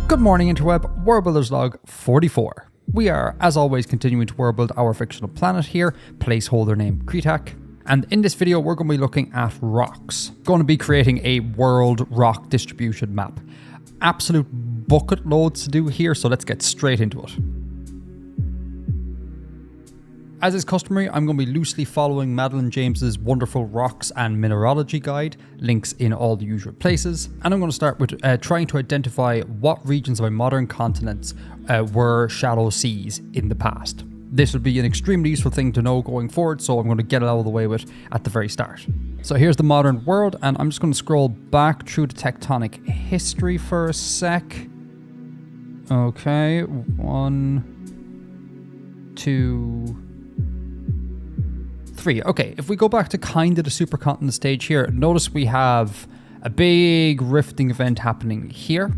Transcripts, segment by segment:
Good morning, interweb. Worldbuilder's log 44. We are, as always, continuing to world build our fictional planet here, placeholder name CRETAK. And in this video, we're going to be looking at rocks. Going to be creating a world rock distribution map. Absolute bucket loads to do here, so let's get straight into it. As is customary, I'm going to be loosely following Madeline James's wonderful rocks and mineralogy guide, links in all the usual places. And I'm going to start with trying to identify what regions of our modern continents were shallow seas in the past. This would be an extremely useful thing to know going forward, so I'm going to get it out of the way with at the very start. So here's the modern world, and I'm just going to scroll back through the tectonic history for a sec. Okay, 1, 2... 3. Okay, if we go back to kind of the supercontinent stage here, notice we have a big rifting event happening here,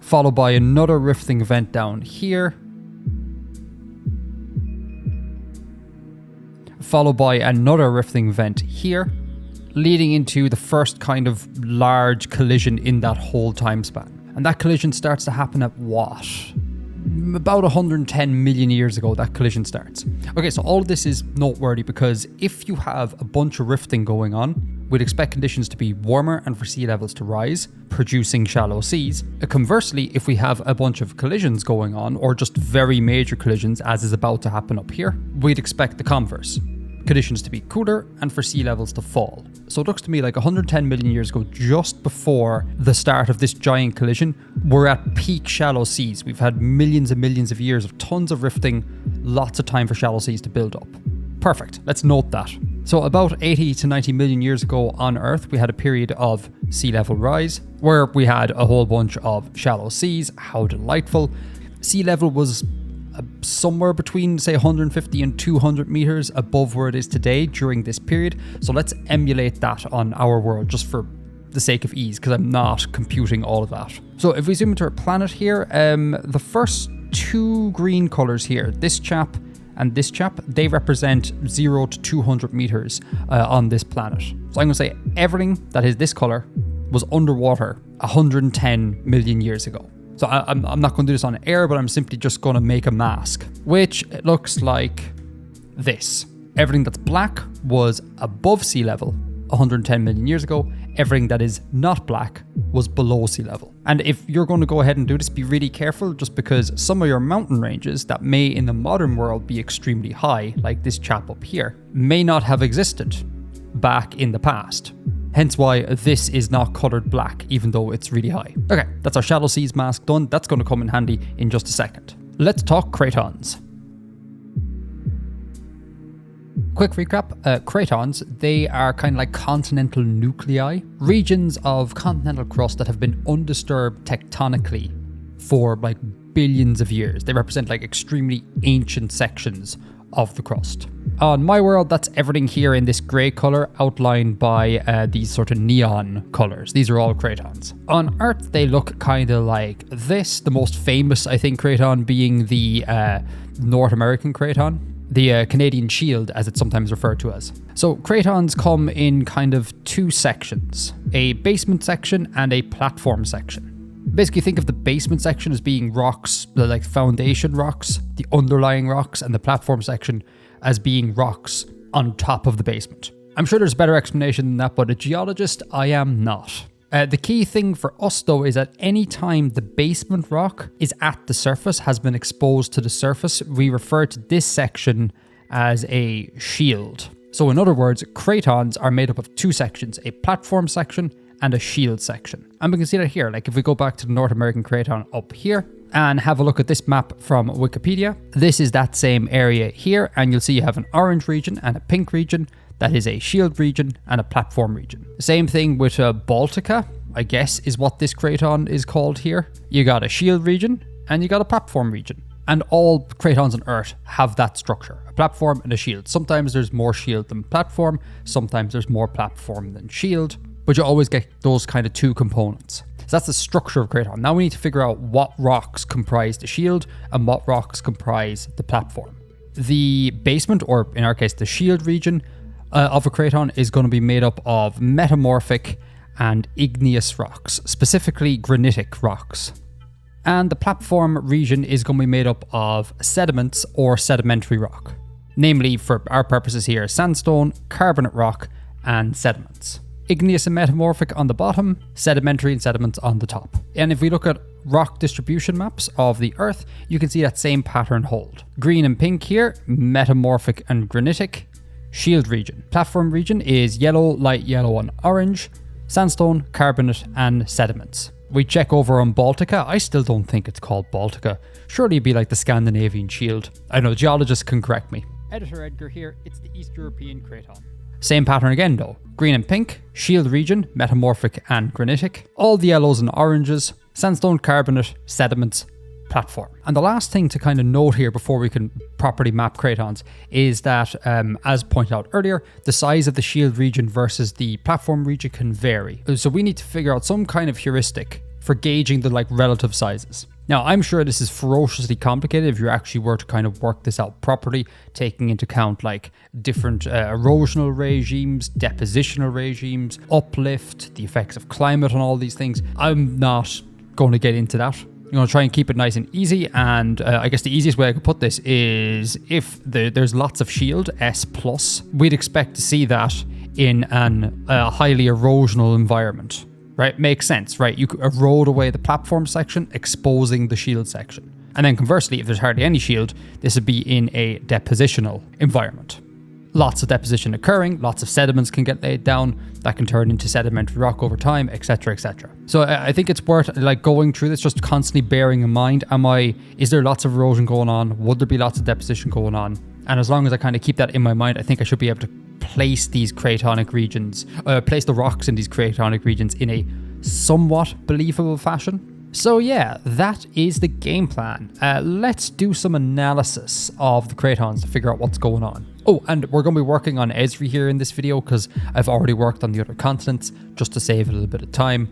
followed by another rifting event down here, followed by another rifting event here, leading into the first kind of large collision in that whole time span. And that collision starts to happen at what? About 110 million years ago, that collision starts. Okay, so all of this is noteworthy because if you have a bunch of rifting going on, we'd expect conditions to be warmer and for sea levels to rise, producing shallow seas. Conversely, if we have a bunch of collisions going on, or just very major collisions, as is about to happen up here, we'd expect the converse. Conditions to be cooler and for sea levels to fall. So it looks to me like 110 million years ago, just before the start of this giant collision, we're at peak shallow seas. We've had millions and millions of years of tons of rifting, lots of time for shallow seas to build up. Perfect, let's note that. So about 80 to 90 million years ago on Earth, we had a period of sea level rise, where we had a whole bunch of shallow seas. How delightful. Sea level was somewhere between, say, 150 and 200 meters above where it is today during this period. So let's emulate that on our world just for the sake of ease, because I'm not computing all of that. So if we zoom into our planet here, the first two green colors here, this chap and this chap, they represent 0 to 200 meters on this planet. So I'm going to say everything that is this color was underwater 110 million years ago. So I'm not going to do this on air, but I'm simply just going to make a mask, which looks like this. Everything that's black was above sea level 110 million years ago. Everything that is not black was below sea level. And if you're going to go ahead and do this, be really careful, just because some of your mountain ranges that may in the modern world be extremely high, like this chap up here, may not have existed back in the past. Hence why this is not colored black, even though it's really high. Okay, that's our shallow seas mask done. That's going to come in handy in just a second. Let's talk Cratons. Quick recap, Cratons, they are kind of like continental nuclei, regions of continental crust that have been undisturbed tectonically for like billions of years. They represent like extremely ancient sections of the crust. On my world, that's everything here in this grey colour outlined by these sort of neon colours. These are all Cratons. On Earth, they look kind of like this. The most famous, I think, Craton being the North American Craton. The Canadian Shield, as it's sometimes referred to as. So Cratons come in kind of two sections. A basement section and a platform section. Basically, think of the basement section as being rocks, like foundation rocks, the underlying rocks, and the platform section as being rocks on top of the basement. I'm sure there's a better explanation than that, but a geologist, I am not. The key thing for us, though, is that any time the basement rock is at the surface, has been exposed to the surface, we refer to this section as a shield. So in other words, Cratons are made up of two sections, a platform section and a shield section. And we can see that here, like if we go back to the North American Craton up here and have a look at this map from Wikipedia, this is that same area here, and you'll see you have an orange region and a pink region. That is a shield region and a platform region. Same thing with Baltica, I guess is what this Craton is called here. You got a shield region and you got a platform region. And all Cratons on Earth have that structure, a platform and a shield. Sometimes there's more shield than platform, sometimes there's more platform than shield, but you always get those kind of two components. So that's the structure of Craton. Now we need to figure out what rocks comprise the shield and what rocks comprise the platform. The basement, or in our case, the shield region of a Craton is going to be made up of metamorphic and igneous rocks, specifically granitic rocks. And the platform region is going to be made up of sediments or sedimentary rock. Namely, for our purposes here, sandstone, carbonate rock, and sediments. Igneous and metamorphic on the bottom, sedimentary and sediments on the top. And if we look at rock distribution maps of the Earth, you can see that same pattern hold. Green and pink here, metamorphic and granitic. Shield region. Platform region is yellow, light yellow and orange, sandstone, carbonate and sediments. We check over on Baltica. I still don't think it's called Baltica. Surely it'd be like the Scandinavian Shield. I know, geologists can correct me. Editor Edgar here, it's the East European Craton. Same pattern again though. Green and pink, shield region, metamorphic and granitic. All the yellows and oranges, sandstone, carbonate, sediments, platform. And the last thing to kind of note here before we can properly map Cratons is that, as pointed out earlier, the size of the shield region versus the platform region can vary. So we need to figure out some kind of heuristic for gauging the relative sizes. Now, I'm sure this is ferociously complicated if you actually were to kind of work this out properly, taking into account different erosional regimes, depositional regimes, uplift, the effects of climate and all these things. I'm not going to get into that. I'm going to try and keep it nice and easy, and I guess the easiest way I could put this is if there's lots of shield, S+, we'd expect to see that in a highly erosional environment. Right, makes sense, right? You could erode away the platform section, exposing the shield section. And then conversely, if there's hardly any shield, this would be in a depositional environment. Lots of deposition occurring, lots of sediments can get laid down, that can turn into sedimentary rock over time, etc, etc. So I think it's worth going through this, just constantly bearing in mind, is there lots of erosion going on? Would there be lots of deposition going on? And as long as I kind of keep that in my mind, I think I should be able to place these cratonic regions, place the rocks in these cratonic regions in a somewhat believable fashion. So yeah, that is the game plan. Let's do some analysis of the Cratons to figure out what's going on. Oh, and we're going to be working on Esri here in this video because I've already worked on the other continents just to save a little bit of time.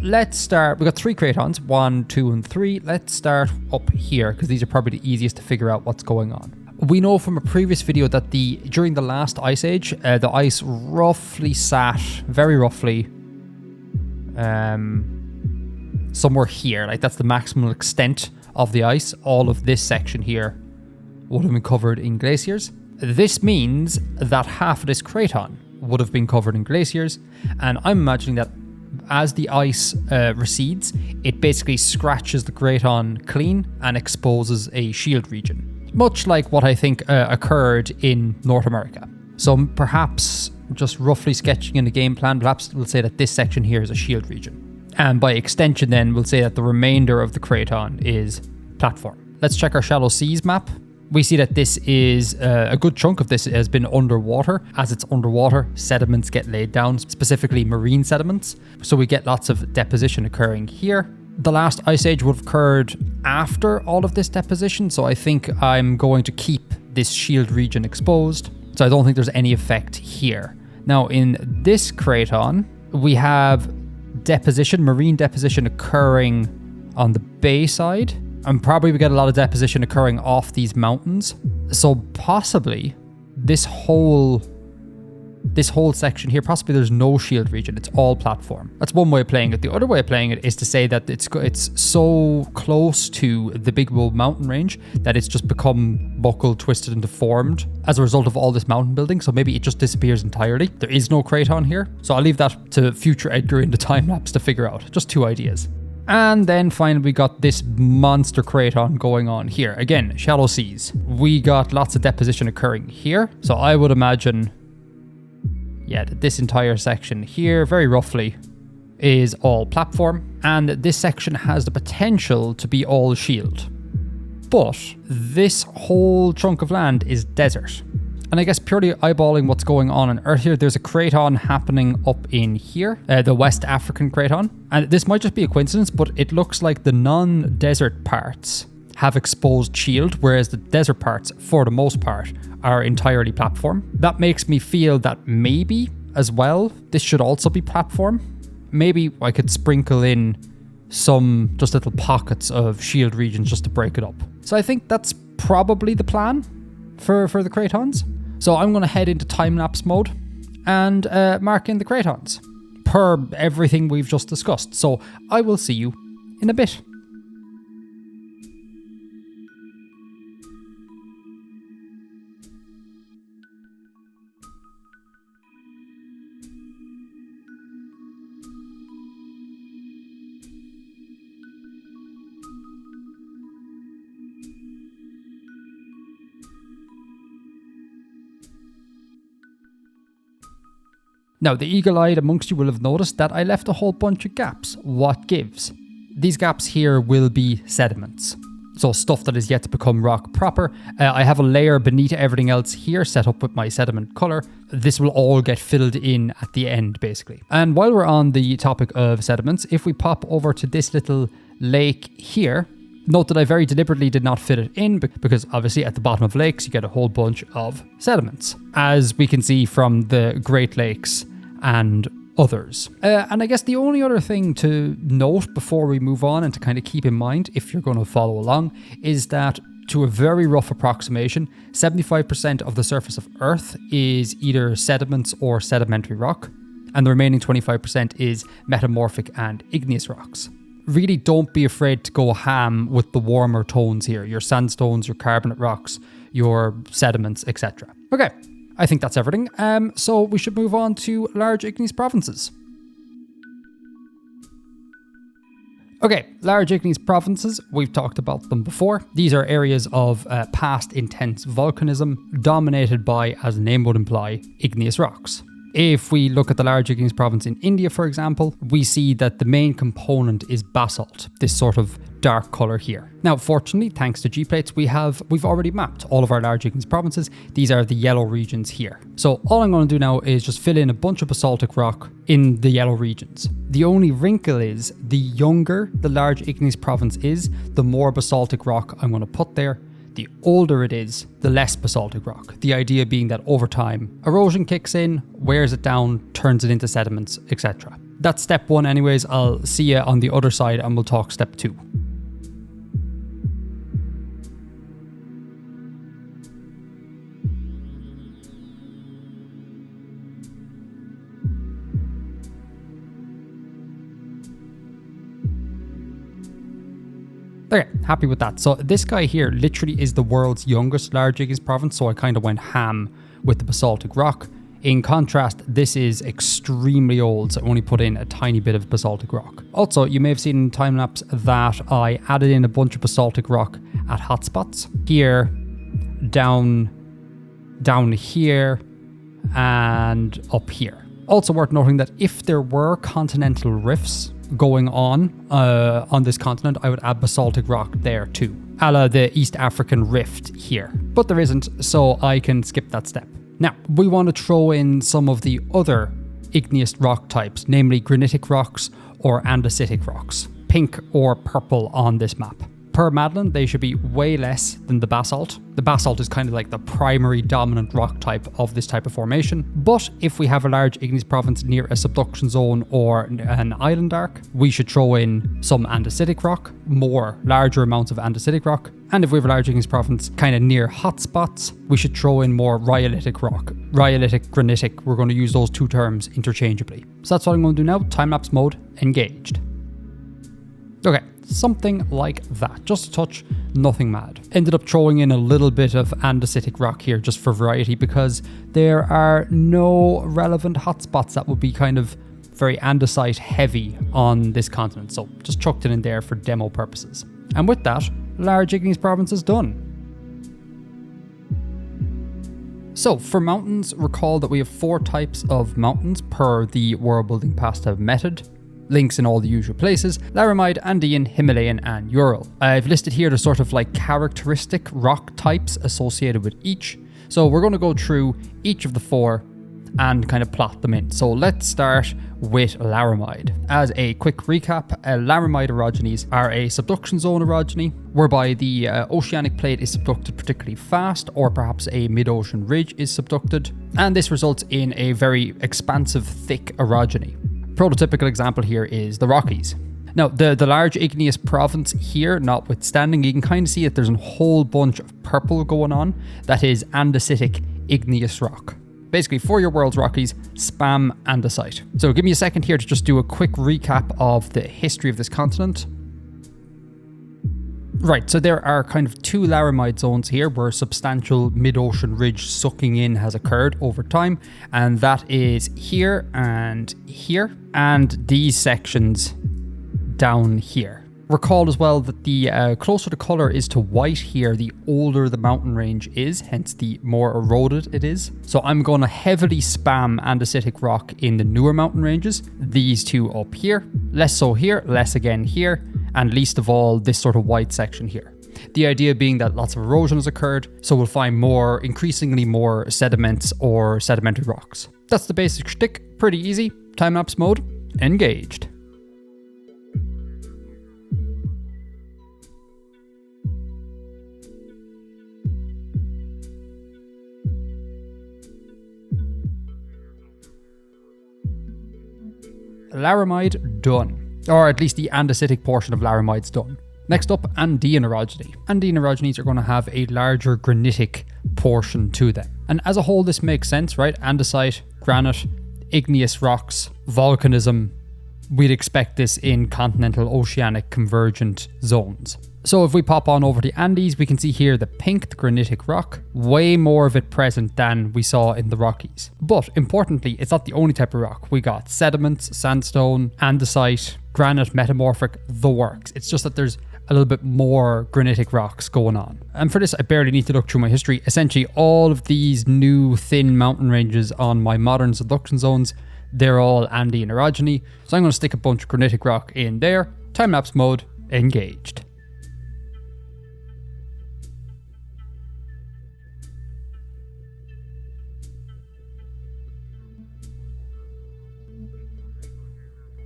Let's start. We've got 3 Cratons, 1, 2, and 3. Let's start up here because these are probably the easiest to figure out what's going on. We know from a previous video that during the last ice age, the ice roughly sat, very roughly, somewhere here. That's the maximum extent of the ice. All of this section here would have been covered in glaciers. This means that half of this Craton would have been covered in glaciers, and I'm imagining that as the ice recedes, it basically scratches the Craton clean and exposes a shield region. Much like what I think occurred in North America. So perhaps, just roughly sketching in the game plan, perhaps we'll say that this section here is a shield region. And by extension then, we'll say that the remainder of the Craton is platform. Let's check our shallow seas map. We see that this is, a good chunk of this has been underwater. As it's underwater, sediments get laid down, specifically marine sediments. So we get lots of deposition occurring here. The last ice age would have occurred after all of this deposition, so I think I'm going to keep this shield region exposed. So I don't think there's any effect here. Now in this Craton, we have deposition, marine deposition occurring on the bay side, and probably we get a lot of deposition occurring off these mountains. So possibly this whole section here, possibly there's no shield region, it's all platform. That's one way of playing it. The other way of playing it is to say that it's so close to the Big Bull mountain range that it's just become buckled, twisted and deformed as a result of all this mountain building, so maybe it just disappears entirely. There is no Craton here, so I'll leave that to future Edgar in the time lapse to figure out. Just 2 ideas. And then finally we got this monster Craton going on here. Again, shallow seas. We got lots of deposition occurring here, so I would imagine that this entire section here, very roughly, is all platform, and this section has the potential to be all shield. But this whole chunk of land is desert. And I guess purely eyeballing what's going on Earth here, there's a Craton happening up in here, the West African Craton. And this might just be a coincidence, but it looks like the non-desert parts have exposed shield, whereas the desert parts, for the most part, are entirely platform. That makes me feel that maybe, as well, this should also be platform. Maybe I could sprinkle in some just little pockets of shield regions just to break it up. So I think that's probably the plan for the Cratons. So I'm going to head into time-lapse mode and mark in the Cratons. per everything we've just discussed. So I will see you in a bit. Now, the eagle-eyed amongst you will have noticed that I left a whole bunch of gaps. What gives? These gaps here will be sediments. So stuff that is yet to become rock proper. I have a layer beneath everything else here set up with my sediment color. This will all get filled in at the end, basically. And while we're on the topic of sediments, if we pop over to this little lake here, note that I very deliberately did not fit it in because obviously at the bottom of lakes you get a whole bunch of sediments, as we can see from the Great Lakes and others. And I guess the only other thing to note before we move on and to kind of keep in mind if you're going to follow along is that, to a very rough approximation, 75% of the surface of Earth is either sediments or sedimentary rock, and the remaining 25% is metamorphic and igneous rocks. Really don't be afraid to go ham with the warmer tones here, your sandstones, your carbonate rocks, your sediments, etc. Okay, I think that's everything. So we should move on to large igneous provinces. Okay, large igneous provinces, we've talked about them before. These are areas of past intense volcanism dominated by, as the name would imply, igneous rocks. If we look at the large igneous province in India, for example, we see that the main component is basalt, this sort of dark color here. Now, fortunately, thanks to G-plates, we've already mapped all of our large igneous provinces. These are the yellow regions here. So all I'm going to do now is just fill in a bunch of basaltic rock in the yellow regions. The only wrinkle is the younger the large igneous province is, the more basaltic rock I'm going to put there. The older it is, the less basaltic rock. The idea being that over time, erosion kicks in, wears it down, turns it into sediments, etc. That's step one anyways. I'll see you on the other side and we'll talk step two. Okay, happy with that. So this guy here literally is the world's youngest large igneous province, so I kind of went ham with the basaltic rock. In contrast, this is extremely old, so I only put in a tiny bit of basaltic rock. Also, you may have seen in time-lapse that I added in a bunch of basaltic rock at hotspots. Here, down here, and up here. Also worth noting that if there were continental rifts going on this continent, I would add basaltic rock there too, a la the East African rift here. But there isn't, so I can skip that step. Now, we want to throw in some of the other igneous rock types, namely granitic rocks or andesitic rocks, pink or purple on this map. Per Madeline, they should be way less than the basalt. The basalt is kind of like the primary dominant rock type of this type of formation. But if we have a large igneous province near a subduction zone or an island arc, we should throw in some andesitic rock, larger amounts of andesitic rock. And if we have a large igneous province kind of near hotspots, we should throw in more rhyolitic rock. Rhyolitic, granitic, we're going to use those two terms interchangeably. So that's what I'm going to do now. Time-lapse mode engaged. Okay. Something like that, just a touch, nothing mad. Ended up throwing in a little bit of andesitic rock here just for variety because there are no relevant hotspots that would be kind of very andesite heavy on this continent, so just chucked it in there for demo purposes. And with that, large igneous province is done. So for mountains, recall that we have 4 types of mountains per the world building pasta method. Links in all the usual places: Laramide, Andean, Himalayan, and Ural. I've listed here the sort of like characteristic rock types associated with each. So we're going to go through each of the 4 and kind of plot them in. So let's start with Laramide. As a quick recap, Laramide orogenies are a subduction zone orogeny, whereby the oceanic plate is subducted particularly fast, or perhaps a mid-ocean ridge is subducted, and this results in a very expansive, thick orogeny. Prototypical example here is the Rockies. Now, the large igneous province here, notwithstanding, you can kind of see that there's a whole bunch of purple going on. That is andesitic igneous rock. Basically, for your world's Rockies, spam andesite. So give me a second here to just do a quick recap of the history of this continent. Right, so there are kind of two laramide zones here where substantial mid-ocean ridge sucking in has occurred over time, and that is here, and these sections down here. Recall as well that the closer the colour is to white here, the older the mountain range is, hence the more eroded it is. So I'm going to heavily spam andesitic rock in the newer mountain ranges, these two up here, less so here, less again here, and least of all this sort of white section here. The idea being that lots of erosion has occurred, so we'll find increasingly more sediments or sedimentary rocks. That's the basic shtick, pretty easy. Time-lapse mode, engaged. Laramide done, or at least the andesitic portion of Laramide's done. Next up, Andean orogeny. Andean orogenies are going to have a larger granitic portion to them. And as a whole, this makes sense, right? Andesite, granite, igneous rocks, volcanism. We'd expect this in continental oceanic convergent zones. So if we pop on over the Andes, we can see here the pink, the granitic rock, way more of it present than we saw in the Rockies. But importantly, it's not the only type of rock. We got sediments, sandstone, andesite, granite, metamorphic, the works. It's just that there's a little bit more granitic rocks going on. And for this, I barely need to look through my history. Essentially, all of these new thin mountain ranges on my modern subduction zones, they're all Andean orogeny. So I'm going to stick a bunch of granitic rock in there. Time-lapse mode, engaged.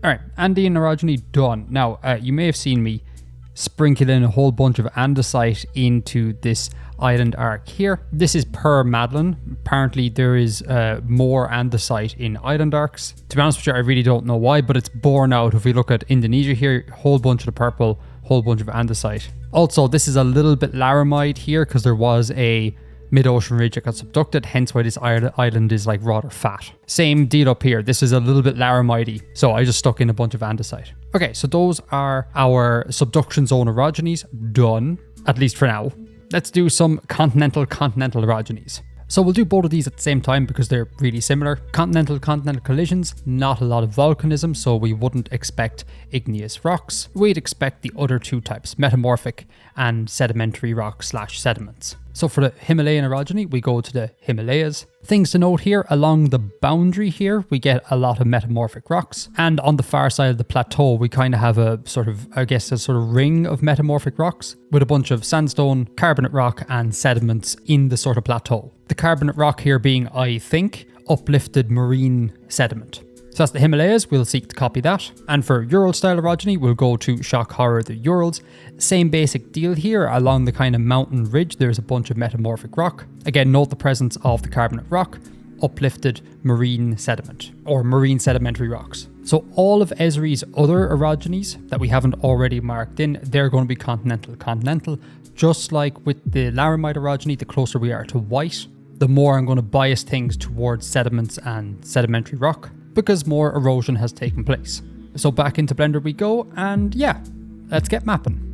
Alright, Andean orogeny done. Now, you may have seen me sprinkle in a whole bunch of andesite into this island arc here. This is per Madeline. Apparently there is more andesite in island arcs. To be honest with you, I really don't know why, but it's borne out. If we look at Indonesia here, whole bunch of the purple, whole bunch of andesite. Also, this is a little bit laramide here because there was a mid-ocean ridge that got subducted, hence why this island is like rather fat. Same deal up here. This is a little bit laramide-y, so I just stuck in a bunch of andesite. Okay, so those are our subduction zone orogenies done, at least for now. Let's do some continental orogenies. So we'll do both of these at the same time because they're really similar. Continental collisions, not a lot of volcanism, so we wouldn't expect igneous rocks. We'd expect the other two types, metamorphic and sedimentary rock / sediments. So for the Himalayan orogeny, we go to the Himalayas. Things to note here, along the boundary here, we get a lot of metamorphic rocks. And on the far side of the plateau, we kind of have a sort of ring of metamorphic rocks with a bunch of sandstone, carbonate rock and sediments in the sort of plateau. The carbonate rock here being, I think, uplifted marine sediment. So that's the Himalayas, we'll seek to copy that. And for Ural style orogeny, we'll go to shock horror the Urals. Same basic deal here, along the kind of mountain ridge, there's a bunch of metamorphic rock. Again, note the presence of the carbonate rock, uplifted marine sediment, or marine sedimentary rocks. So all of Esri's other orogenies that we haven't already marked in, they're going to be continental. Just like with the Laramide orogeny, the closer we are to white, the more I'm going to bias things towards sediments and sedimentary rock, because more erosion has taken place. So back into Blender we go, and yeah, let's get mapping.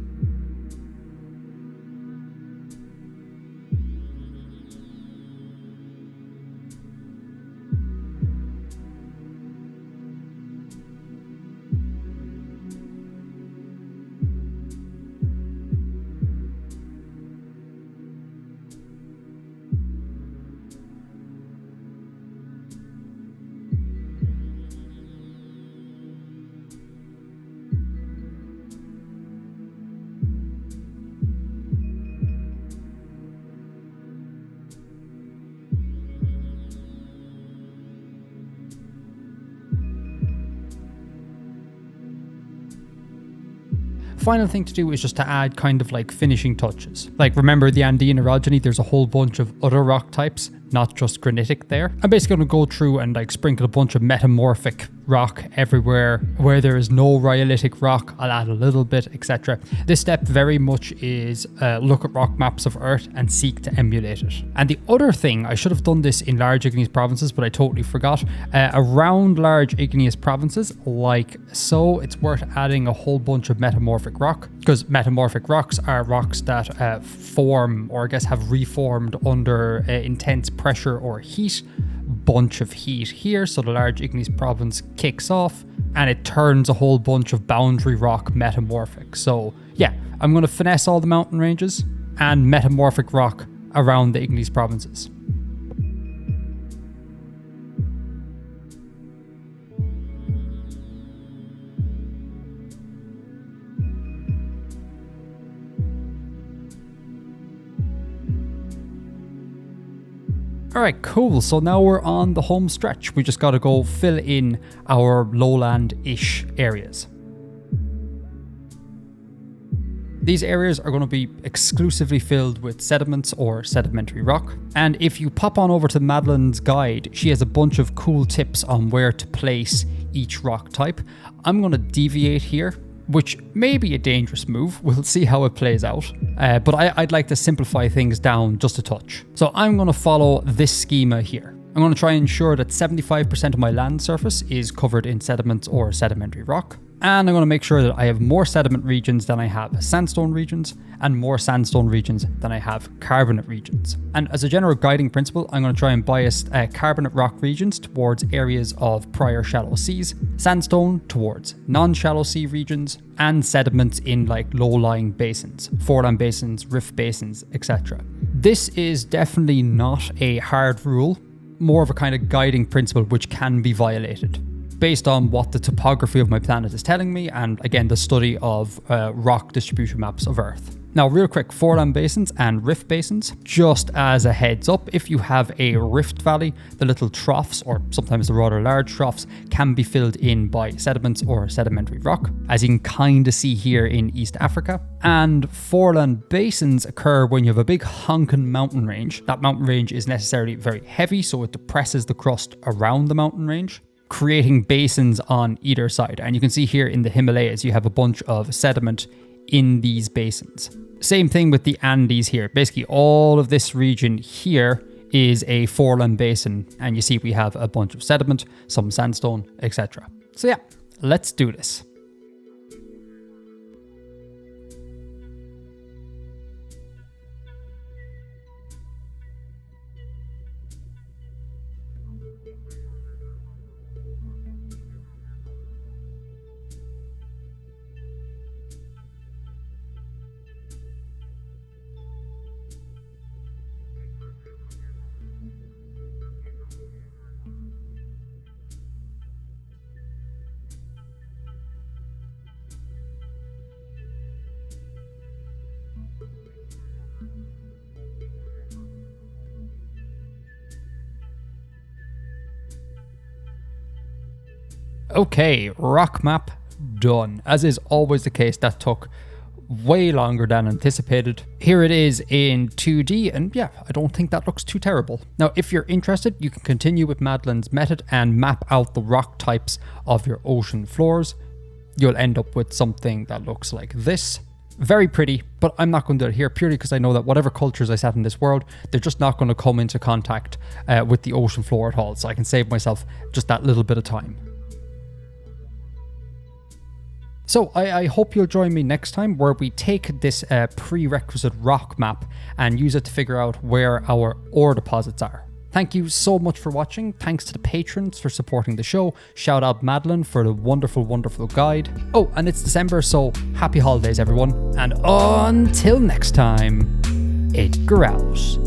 Final thing to do is just to add kind of like finishing touches. Like remember the Andean orogeny, there's a whole bunch of other rock types not just granitic there. I'm basically going to go through and like sprinkle a bunch of metamorphic rock everywhere. Where there is no rhyolitic rock, I'll add a little bit, etc. This step very much is look at rock maps of Earth and seek to emulate it. And the other thing, I should have done this in large igneous provinces, but I totally forgot. Around large igneous provinces, like so, it's worth adding a whole bunch of metamorphic rock, because metamorphic rocks are rocks that form, or I guess have reformed under intense pressure or heat. Bunch of heat here, so the large igneous province kicks off and it turns a whole bunch of boundary rock metamorphic. So yeah, I'm going to finesse all the mountain ranges and metamorphic rock around the igneous provinces. Alright, cool. So now we're on the home stretch. We just got to go fill in our lowland-ish areas. These areas are going to be exclusively filled with sediments or sedimentary rock. And if you pop on over to Madeline's guide, she has a bunch of cool tips on where to place each rock type. I'm going to deviate here, which may be a dangerous move. We'll see how it plays out. But I'd like to simplify things down just a touch. So I'm going to follow this schema here. I'm going to try and ensure that 75% of my land surface is covered in sediments or sedimentary rock. And I'm going to make sure that I have more sediment regions than I have sandstone regions, and more sandstone regions than I have carbonate regions. And as a general guiding principle, I'm going to try and bias carbonate rock regions towards areas of prior shallow seas, sandstone towards non-shallow sea regions, and sediments in like low-lying basins, foreland basins, rift basins, etc. This is definitely not a hard rule, more of a kind of guiding principle which can be violated, based on what the topography of my planet is telling me, and again, the study of rock distribution maps of Earth. Now, real quick, foreland basins and rift basins, just as a heads up, if you have a rift valley, the little troughs, or sometimes the rather large troughs, can be filled in by sediments or sedimentary rock, as you can kind of see here in East Africa. And foreland basins occur when you have a big honking mountain range. That mountain range is necessarily very heavy, so it depresses the crust around the mountain range, creating basins on either side. And you can see here in the Himalayas, you have a bunch of sediment in these basins. Same thing with the Andes here. Basically, all of this region here is a foreland basin. And you see we have a bunch of sediment, some sandstone, etc. So yeah, let's do this. Okay, rock map done. As is always the case, that took way longer than anticipated. Here it is in 2D, and yeah, I don't think that looks too terrible. Now, if you're interested, you can continue with Madeline's method and map out the rock types of your ocean floors. You'll end up with something that looks like this. Very pretty, but I'm not going to do it here purely because I know that whatever cultures I set in this world, they're just not going to come into contact with the ocean floor at all, so I can save myself just that little bit of time. So I hope you'll join me next time, where we take this prerequisite rock map and use it to figure out where our ore deposits are. Thank you so much for watching. Thanks to the patrons for supporting the show. Shout out Madeline for the wonderful, wonderful guide. Oh, and it's December, so happy holidays, everyone. And until next time, it grows.